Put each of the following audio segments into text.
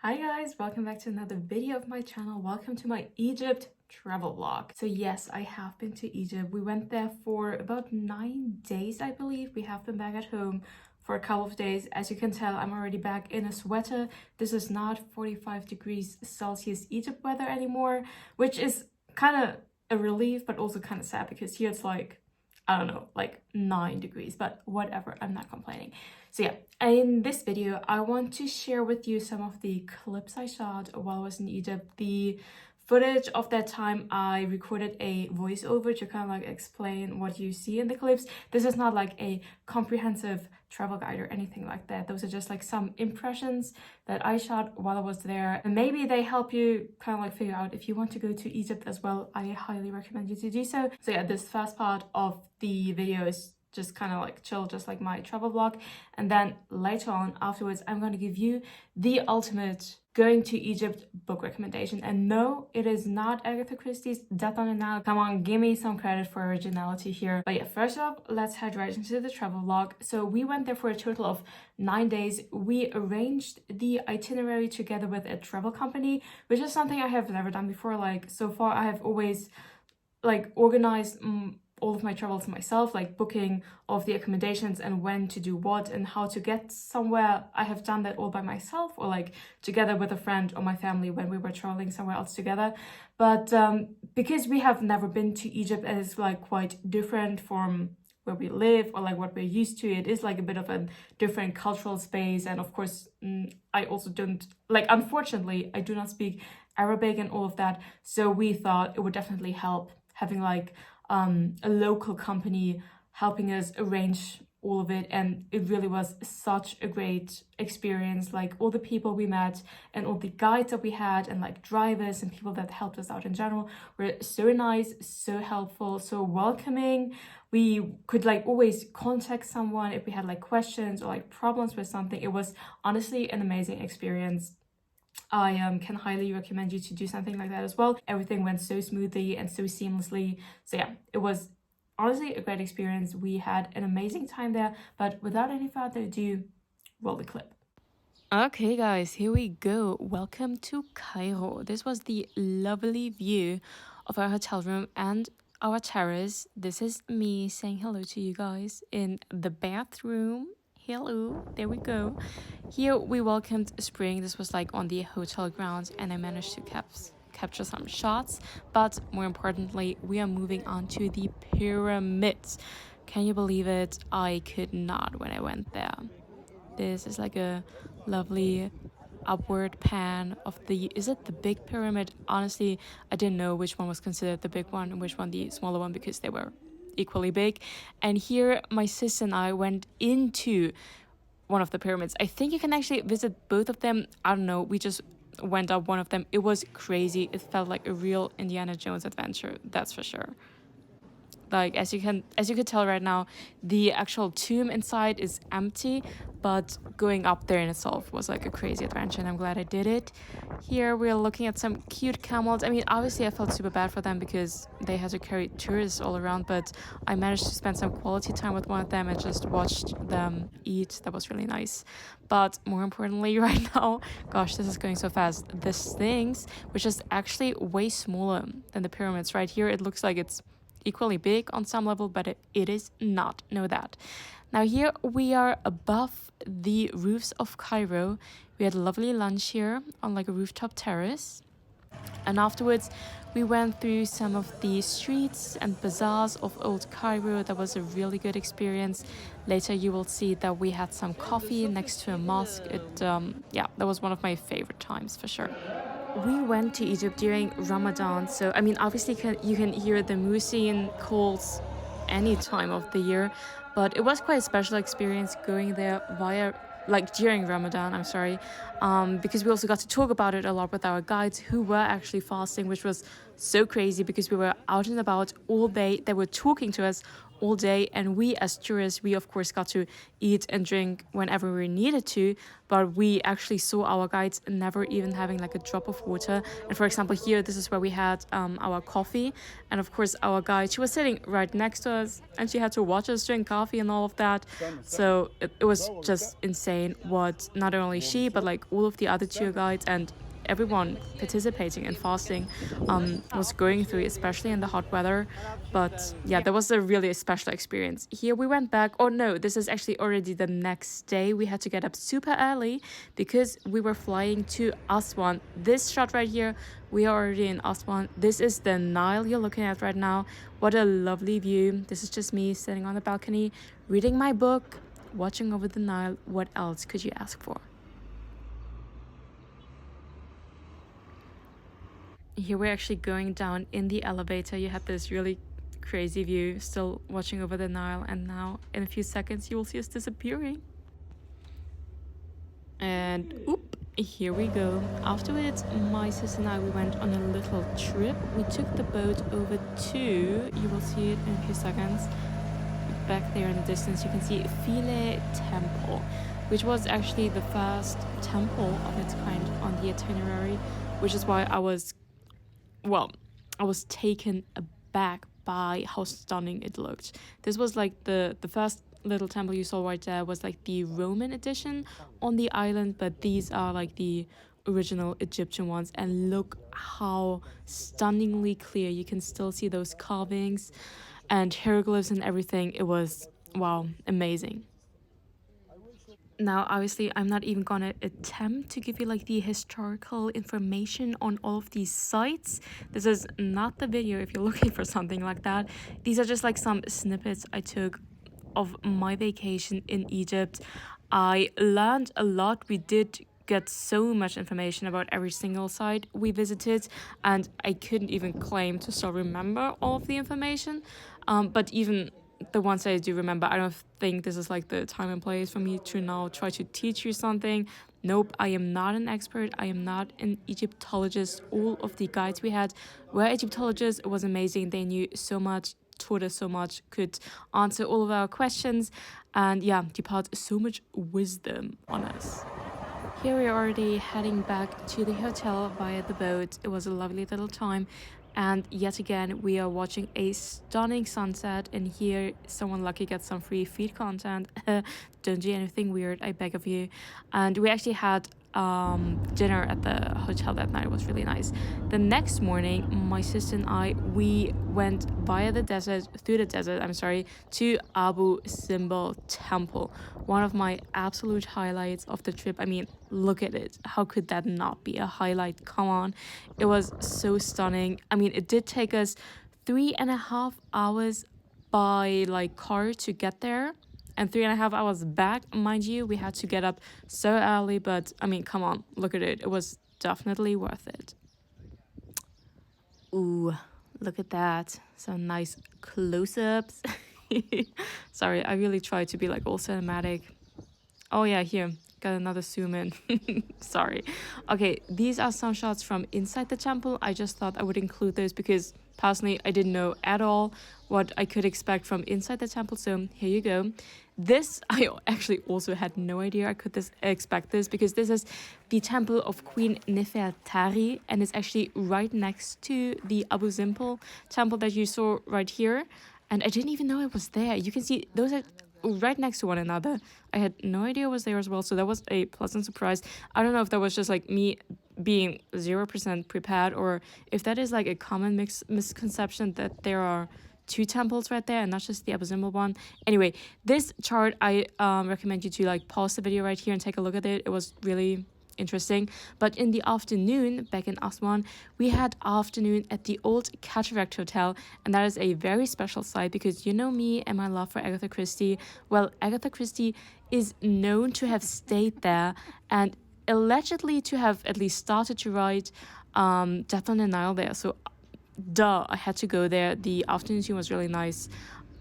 Hi guys, welcome back to another video of my channel. Welcome to my Egypt travel vlog. So yes, I have been to Egypt. We went there for about 9 days, I believe. We have been back at home for a couple of days. As you can tell, I'm already back in a sweater. This is not 45 degrees Celsius Egypt weather anymore, which is kind of a relief, but also kind of sad because here it's like, I don't know, like 9 degrees, but whatever, I'm not complaining. So yeah, in this video, I want to share with you some of the clips I shot while I was in Egypt. The footage of that time, I recorded a voiceover to kind of like explain what you see in the clips. This is not like a comprehensive travel guide or anything like that. Those are just like some impressions that I shot while I was there. And maybe they help you kind of like figure out if you want to go to Egypt as well. I highly recommend you to do so. So yeah, this first part of the video is just kind of like chill, just like my travel vlog. And then later on, afterwards, I'm going to give you the ultimate going to Egypt book recommendation. And no, it is not Agatha Christie's Death on the Nile. Come on, give me some credit for originality here. But yeah, first off, let's head right into the travel vlog. So we went there for a total of 9 days. We arranged the itinerary together with a travel company, which is something I have never done before. Like so far, I have always like organized all of my travels myself, like booking of the accommodations and when to do what and how to get somewhere. I have done that all by myself or like together with a friend or my family when we were traveling somewhere else together. But because we have never been to Egypt and it's like quite different from where we live or like what we're used to, it is like a bit of a different cultural space. And of course, I also don't, like, unfortunately, I do not speak Arabic and all of that. So we thought it would definitely help having like a local company helping us arrange all of it, and it really was such a great experience. Like all the people we met and all the guides that we had and like drivers and people that helped us out in general were so nice, so helpful, so welcoming. We could like always contact someone if we had like questions or like problems with something. It was honestly an amazing experience. I can highly recommend you to do something like that as well. Everything went so smoothly and so seamlessly. So yeah, it was honestly a great experience. We had an amazing time there, but without any further ado, roll the clip. Okay guys, here we go. Welcome to Cairo. This was the lovely view of our hotel room and our terrace. This is me saying hello to you guys in the bathroom. Hello, there we go. Here we welcomed spring. This was like on the hotel grounds and I managed to capture some shots. But more importantly, we are moving on to the pyramids. Can you believe it? I could not when I went there. This is like a lovely upward pan of the, is it the big pyramid? Honestly, I didn't know which one was considered the big one and which one the smaller one because they were equally big. And here my sis and I went into one of the pyramids. I think you can actually visit both of them. I don't know, we just went up one of them. It was crazy. It felt like a real Indiana Jones adventure, that's for sure. Like as you could tell right now, the actual tomb inside is empty, but going up there in itself was like a crazy adventure, and I'm glad I did it. Here we're looking at some cute camels. I mean, obviously I felt super bad for them because they had to carry tourists all around, but I managed to spend some quality time with one of them and just watched them eat. That was really nice. But more importantly right now, gosh, this is going so fast, the Sphinx, which is actually way smaller than the pyramids. Right here it looks like it's equally big on some level, but it is not. Know that. Now here we are above the roofs of Cairo. We had a lovely lunch here on like a rooftop terrace. And afterwards, we went through some of the streets and bazaars of old Cairo. That was a really good experience. Later, you will see that we had some coffee next to a mosque. Yeah, that was one of my favorite times for sure. We went to Egypt during Ramadan, so I mean, obviously you can hear the muezzin calls any time of the year, but it was quite a special experience going there during Ramadan, I'm sorry, because we also got to talk about it a lot with our guides who were actually fasting, which was so crazy because we were out and about all day. They were talking to us all day, and we as tourists, we of course got to eat and drink whenever we needed to, but we actually saw our guides never even having like a drop of water. And for example, here, this is where we had our coffee, and of course our guide, she was sitting right next to us, and she had to watch us drink coffee and all of that. So it was just insane what not only she but like all of the other tour guides and everyone participating in fasting was going through, especially in the hot weather. But yeah, that was a really special experience. Here we went back. Oh no, this is actually already the next day. We had to get up super early because we were flying to Aswan. This shot right here, we are already in Aswan. This is the Nile you're looking at right now. What a lovely view. This is just me sitting on the balcony reading my book, watching over the Nile. What else could you ask for? Here we're actually going down in the elevator. You had this really crazy view, still watching over the Nile, and now in a few seconds you will see us disappearing. And oop, here we go. Afterwards, my sister and I, we went on a little trip. We took the boat over to, you will see it in a few seconds, back there in the distance you can see Philae Temple, which was actually the first temple of its kind on the itinerary, which is why I was taken aback by how stunning it looked. This was like the first little temple you saw right there was like the Roman edition on the island, but these are like the original Egyptian ones, and look how stunningly clear. You can still see those carvings and hieroglyphs and everything. It was, wow, amazing. Now, obviously, I'm not even gonna attempt to give you like the historical information on all of these sites. This is not the video if you're looking for something like that. These are just like some snippets I took of my vacation in Egypt. I learned a lot. We did get so much information about every single site we visited, and I couldn't even claim to still remember all of the information. But even the ones I do remember, I don't think this is like the time and place for me to now try to teach you something. Nope, I am not an expert. I am not an Egyptologist. All of the guides we had were Egyptologists. It was amazing. They knew so much, taught us so much, could answer all of our questions, and yeah, depart so much wisdom on us. Here we are already heading back to the hotel via the boat. It was a lovely little time. And yet again, we are watching a stunning sunset. And here, someone lucky gets some free feed content. Don't do anything weird, I beg of you. And we actually had dinner at the hotel that night. It was really nice. The next morning, my sister and I, we went through the desert, to Abu Simbel Temple. One of my absolute highlights of the trip. I mean, look at it. How could that not be a highlight? Come on. It was so stunning. I mean, it did take us 3.5 hours by like car to get there, and 3.5 hours back. Mind you, we had to get up so early, but I mean, come on, look at it. It was definitely worth it. Ooh, look at that. Some nice close-ups. Sorry, I really tried to be like all cinematic. Oh yeah, here, got another zoom in. Sorry. Okay, these are some shots from inside the temple. I just thought I would include those because personally I didn't know at all what I could expect from inside the temple, so here you go. This, I actually also had no idea I could expect this, because this is the temple of Queen Nefertari, and it's actually right next to the Abu Simbel temple that you saw right here, and I didn't even know it was there. You can see those are right next to one another. I had no idea it was there as well, so that was a pleasant surprise. I don't know if that was just like me being 0% prepared, or if that is like a common misconception that there are two temples right there and not just the Abu Simbel one. Anyway, this chart, I recommend you to like pause the video right here and take a look at it. It was really interesting. But in the afternoon, back in Aswan, we had afternoon at the Old Cataract Hotel, and that is a very special site because you know me and my love for Agatha Christie. Well, Agatha Christie is known to have stayed there and allegedly to have at least started to write Death on the Nile there. So duh, I had to go there. The afternoon tea was really nice.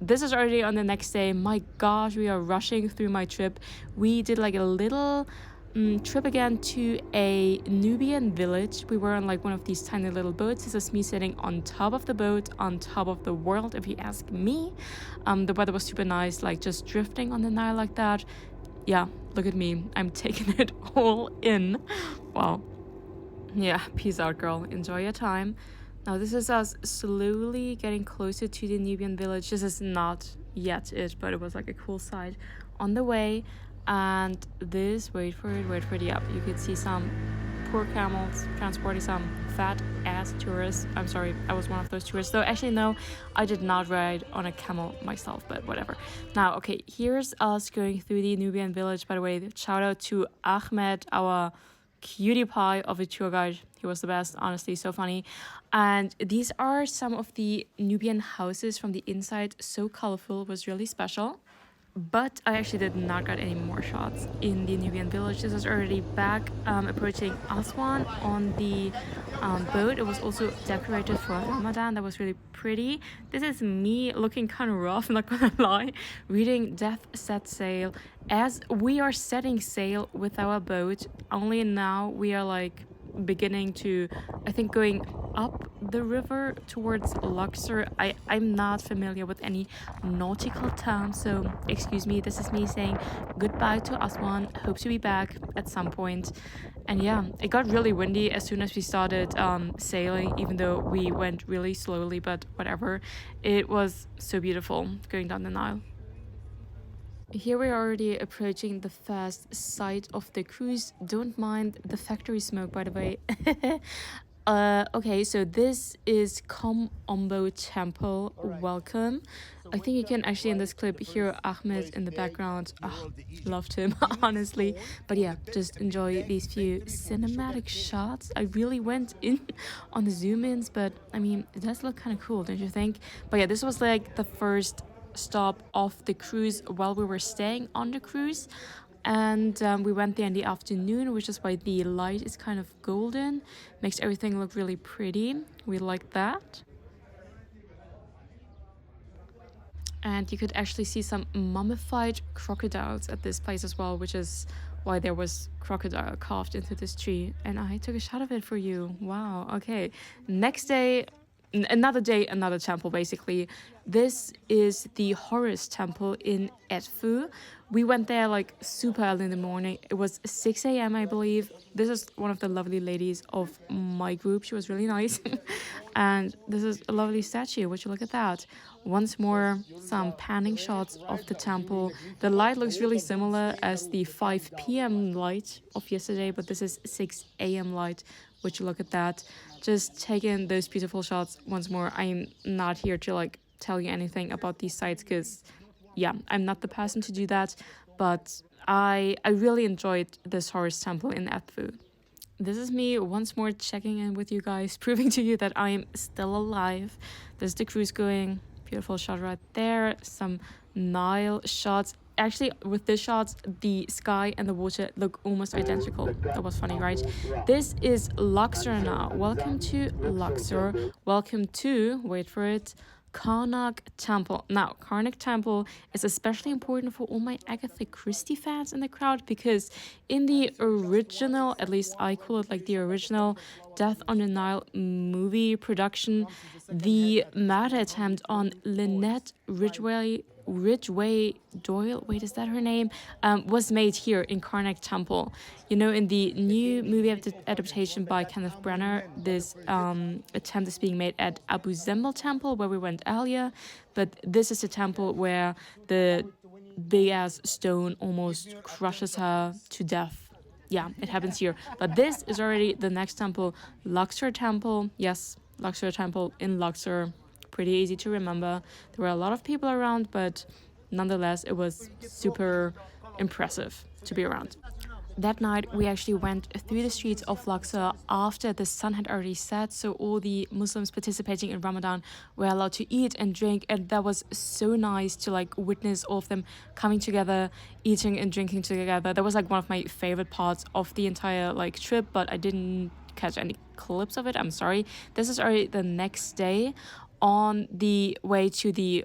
This is already on the next day. My gosh, we are rushing through my trip. We did like a little trip again to a Nubian village. We were on like one of these tiny little boats. This is me sitting on top of the boat, on top of the world, if you ask me. The weather was super nice, like just drifting on the Nile like that. Yeah, look at me. I'm taking it all in. Wow. Yeah, peace out, girl. Enjoy your time. Now, this is us slowly getting closer to the Nubian village. This is not yet it, but it was like a cool sight on the way. And this, wait for it, yep, you could see some poor camels transporting some fat ass tourists. I'm sorry, I was one of those tourists. Though, actually, no, I did not ride on a camel myself, but whatever. Now, okay, here's us going through the Nubian village. By the way, shout out to Ahmed, our cutie pie of a tour guide. He was the best, honestly, so funny. And these are some of the Nubian houses from the inside. So colorful, was really special. But I actually did not get any more shots in the Nubian village. This is already back approaching Aswan on the boat. It was also decorated for Ramadan. That was really pretty. This is me looking kind of rough, I'm not gonna lie, reading Death Set Sail as we are setting sail with our boat. Only now we are like beginning to, I think, going up the river towards Luxor. I'm not familiar with any nautical terms, so excuse me. This is me saying goodbye to Aswan. Hope to be back at some point. And yeah, it got really windy as soon as we started sailing, even though we went really slowly, but whatever. It was so beautiful going down the Nile. Here we are already approaching the first site of the cruise. Don't mind the factory smoke, by the way. Okay, so this is Kom Ombo Temple. Welcome. I think you can actually in this clip hear Ahmed in the background. Oh, loved him, honestly. But yeah, just enjoy these few cinematic shots. I really went in on the zoom-ins, but I mean, it does look kind of cool, don't you think? But yeah, this was like the first stop of the cruise while we were staying on the cruise, and we went there in the afternoon, which is why the light is kind of golden, makes everything look really pretty. We like that. And you could actually see some mummified crocodiles at this place as well, which is why there was crocodile carved into this tree, and I took a shot of it for you. Wow. Okay, next day, another day, another temple. Basically, this is the Horus temple in Edfu. We went there like super early in the morning. It was 6 a.m. I believe. This is one of the lovely ladies of my group. She was really nice. And this is a lovely statue. Would you look at that? Once more, some panning shots of the temple. The light looks really similar as the 5 p.m. light of yesterday, but this is 6 a.m. light. Would you look at that? Just taking those beautiful shots once more. I'm not here to like tell you anything about these sites because yeah, I'm not the person to do that, but I really enjoyed this Horus temple in Edfu. This is me once more checking in with you guys, proving to you that I am still alive. There's the cruise going. Beautiful shot right there. Some Nile shots. Actually, with this shots, the sky and the water look almost identical. That was funny, right? This is Luxor now. Welcome to Luxor. Welcome to, wait for it, Karnak Temple. Now, Karnak Temple is especially important for all my Agatha Christie fans in the crowd because in the original, at least I call it like the original Death on the Nile movie production, the murder attempt on Lynette Ridgway Doyle, wait, is that her name? Was made here in Karnak Temple. You know, in the new movie adaptation by Kenneth Branagh, this attempt is being made at Abu Simbel Temple, where we went earlier. But this is a temple where the big-ass stone almost crushes her to death. Yeah, it happens here. But this is already the next temple, Luxor Temple. Yes, Luxor Temple in Luxor. Pretty easy to remember. There were a lot of people around, but nonetheless, it was super impressive to be around. That night, we actually went through the streets of Luxor after the sun had already set, so all the Muslims participating in Ramadan were allowed to eat and drink, and that was so nice to like witness all of them coming together, eating and drinking together. That was like one of my favorite parts of the entire like trip, but I didn't catch any clips of it. I'm sorry. This is already the next day on the way to the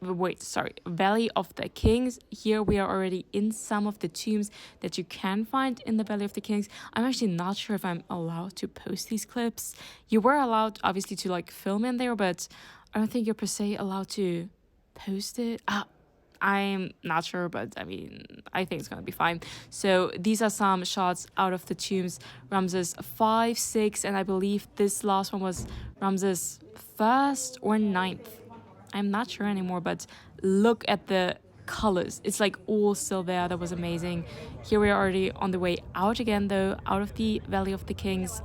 wait, sorry, Valley of the Kings. Here we are already in some of the tombs that you can find in the Valley of the Kings. I'm actually not sure if I'm allowed to post these clips. You were allowed, obviously, to like film in there, but I don't think you're per se allowed to post it. I'm not sure, but I mean, I think it's gonna be fine. So these are some shots out of the tombs. Ramses 5, 6, and I believe this last one was Ramses 1st or 9th. I'm not sure anymore, but look at the colors. It's like all still there. That was amazing. Here we are already on the way out again, though, out of the Valley of the Kings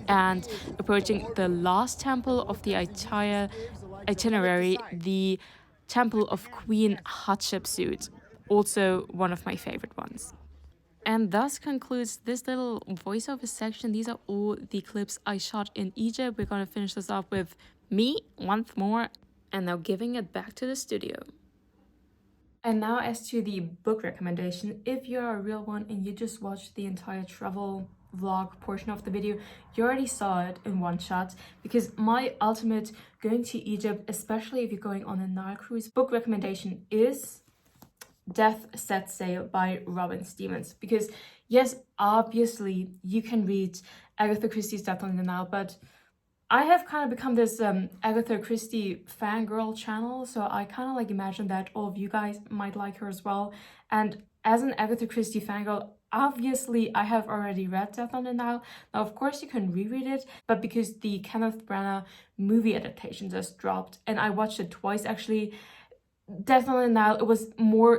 and approaching the last temple of the entire itinerary, the Temple of Queen Hatshepsut, also one of my favorite ones. And thus concludes this little voiceover section. These are all the clips I shot in Egypt. We're gonna finish this off with me once more, and now giving it back to the studio. And now as to the book recommendation, if you're a real one and you just watched the entire travel vlog portion of the video, you already saw it in one shot, because my ultimate going to Egypt, especially if you're going on a Nile cruise, book recommendation is Death Set Sail by Robin Stevens. Because yes, obviously you can read Agatha Christie's Death on the Nile, but I have kind of become this Agatha Christie fangirl channel, so I kind of like imagine that all of you guys might like her as well. And as an Agatha Christie fangirl, obviously I have already read Death on the Nile. Now, of course, you can reread it, but because the Kenneth Branagh movie adaptation just dropped, and I watched it twice actually, Death on the Nile, it was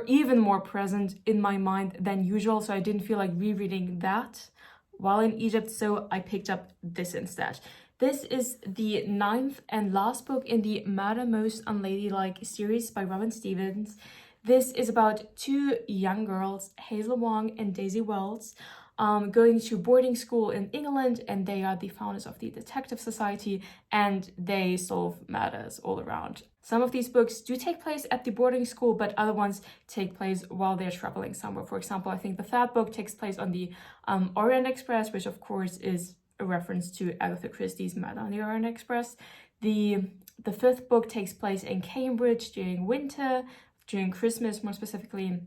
even more present in my mind than usual, so I didn't feel like rereading that while in Egypt, so I picked up this instead. This is the 9th and last book in the Murder Most Unladylike series by Robin Stevens. This is about two young girls, Hazel Wong and Daisy Wells, going to boarding school in England, and they are the founders of the Detective Society, and they solve murders all around. Some of these books do take place at the boarding school, but other ones take place while they're traveling somewhere. For example, I think the third book takes place on the Orient Express, which of course is a reference to Agatha Christie's Murder on the Orient Express. The fifth book takes place in Cambridge during winter, during Christmas more specifically.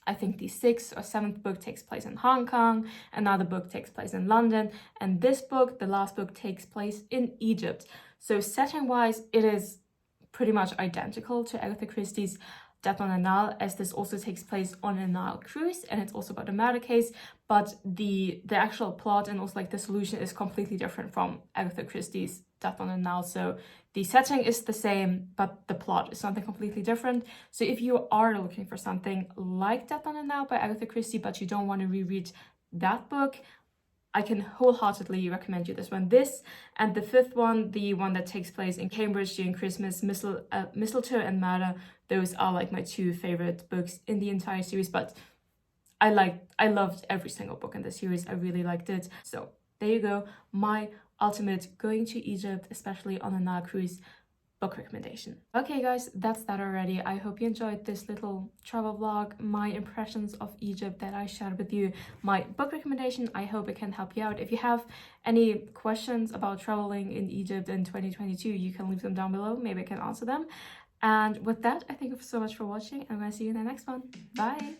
I think the 6th or 7th book takes place in Hong Kong, another book takes place in London, and this book, the last book, takes place in Egypt. So setting-wise, it is pretty much identical to Agatha Christie's Death on the Nile, as this also takes place on a Nile cruise, and it's also about a murder case, but the actual plot and also like the solution is completely different from Agatha Christie's Death on the Nile. So the setting is the same, but the plot is something completely different. So if you are looking for something like Death on the Nile by Agatha Christie, but you don't want to reread that book, I can wholeheartedly recommend you this one. This and the fifth one, the one that takes place in Cambridge during Christmas, Mistletoe and Murder, those are like my two favorite books in the entire series. But I loved every single book in the series. I really liked it. So there you go, my ultimate going to Egypt, especially on a Nile cruise, book recommendation. Okay guys, that's that already. I hope you enjoyed this little travel vlog, my impressions of Egypt that I shared with you, my book recommendation. I hope it can help you out. If you have any questions about traveling in Egypt in 2022, you can leave them down below. Maybe I can answer them. And with that, I thank you so much for watching, and I'm gonna see you in the next one. Bye.